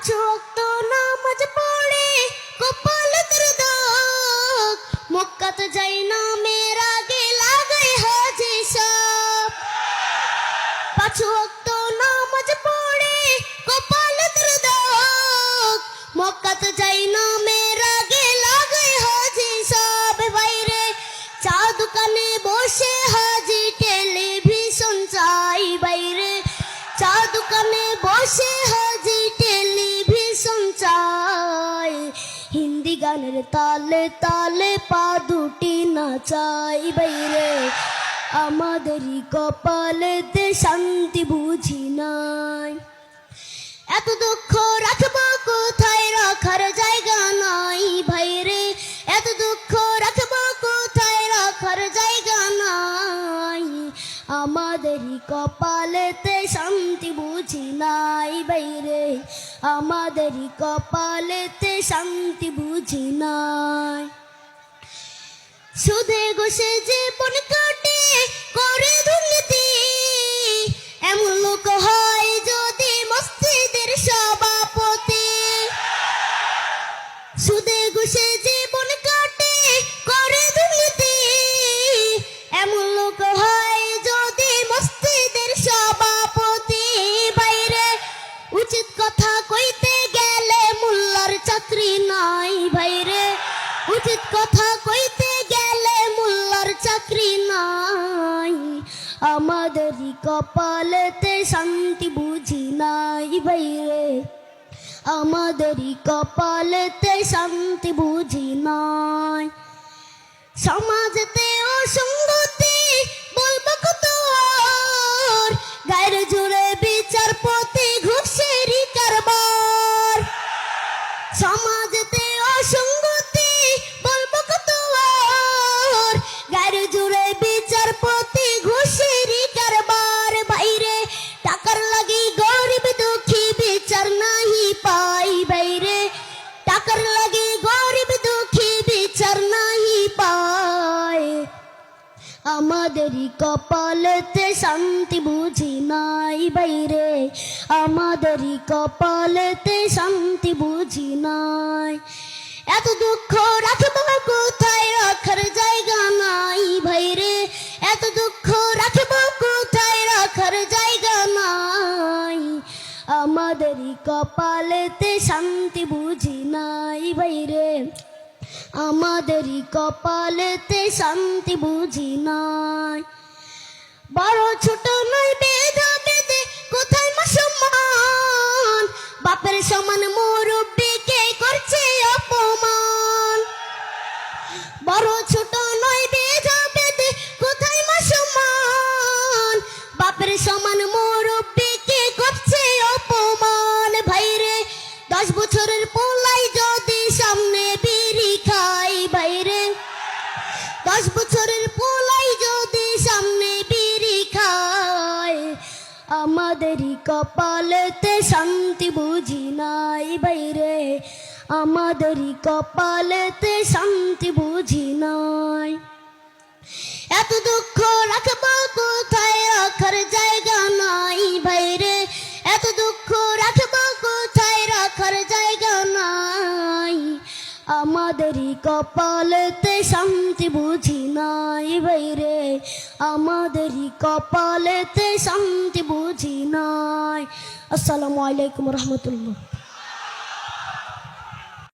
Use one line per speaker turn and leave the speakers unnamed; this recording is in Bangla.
ওয়াক্ত নামাজ পড়ে কপাল তোর দাগ, মক্কাতে যাই না মেয়ের আগে লাগাই হাজি সাব। 5 ওয়াক্ত নামাজ পড়ে কপাল তোর দাগ, মক্কাতে যাই না মেয়ের আগে লাগাই হাজি সাব। বাইরে চা দোকানে বসে হাজি টেলিভিশন চাই, বাইরে চা দোকানে বসে হাজি টেলিভিশন চাই। হিন্দি গানের তালে তালে পা দুটি নাচাই, বাইরে আমাদেরই কপালেতে শান্তি বুঝি নাই। এত দুঃখ রাখবো কোথায়, রাখার জায়গা নাই ভাইরে, এত দুঃখ রাখবো কোথায়, রাখার জায়গা নাই। আমাদেরই কপালেতে শান্তি বুঝি নাই বাইরে, আমাদেরই কপালেতে শান্তি বুঝি নাই। সুদে ঘুষে জীবন কাটে করে দুর্নীতি, এমন লোক হয় যদি মসজিদের সভাপতি। সুদে ঘুষে জীবন কাটে করে দুর্নীতি, এমন লোক হয় যদি মসজিদের সভাপতি। বাইরে উচিত কথা কইতে গেলে মোল্লার চাকরি নাই, বাইরে উচিত কথা কইতে গেলে মোল্লার চাকরি নাই। আমাদেরই কপালেতে শান্তি বুঝি নাই বাইরে, আমাদেরই কপালেতে শান্তি বুঝি নাই। সমাজেতে অসঙ্গতি বলবো কত আর, গায়ের জোরে বিচারপতি ঘুষেরই কারবার। সমাজেতে অসঙ্গতি বলবো কত আর, গায়ের জোরে বিচারপতি ঘুষেরই কারবার। বাইরে টাকার লাগি গরিব দুঃখী বিচার নাহি পাই, বাইরে টাকার লাগি গরিব দুঃখী বিচার নাহি পায়। আমাদেরই কপালেতে শান্তি বুঝি নাই বাইরে, আমাদেরই কপালেতে শান্তি বুঝি নাই। এত দুঃখ রাখবো কোথায়, রাখার জায়গা নাই ভাইরে, এত দুঃখ রাখবো কোথায়, রাখার জায়গা নাই। আমাদেরই কপালেতে শান্তি বুঝি নাই বাইরে, আমাদেরই কপালেতে শান্তি বুঝি নাই। বড় ছোট নয় ভেদা ভেদে কোথায় মা সম্মান, বাপের সমান মুরব্বিকে করছে অপমান। বড় ছোট নয় ভেদা ভেদে কোথায় মা সম্মান, বাপের সমান মুরব্বিকে করছে অপমান। ভাইরে 10 বছরের পোলাই যদি সামনে বিড়ি খাই, বাইরে 10 বছরের পোলাই যদি সামনে বিড়ি খায়। আমাদেরই কপালেতে শান্তি বুঝি নাই বাইরে, আমাদেরই কপালেতে শান্তি বুঝি নাই। এত দুঃখ রাখবো কোথায়, রাখার জায়গা নাই বাইরে, এত দুঃখ রাখবো কোথায়, রাখার জায়গা নাই। আমাদেরই কপালেতে শান্তি বুঝি নাই বাইরে, আমাদেরই কপালেতে শান্তি বুঝি নাই। আসসালামু আলাইকুম রহমতুল্লাহ।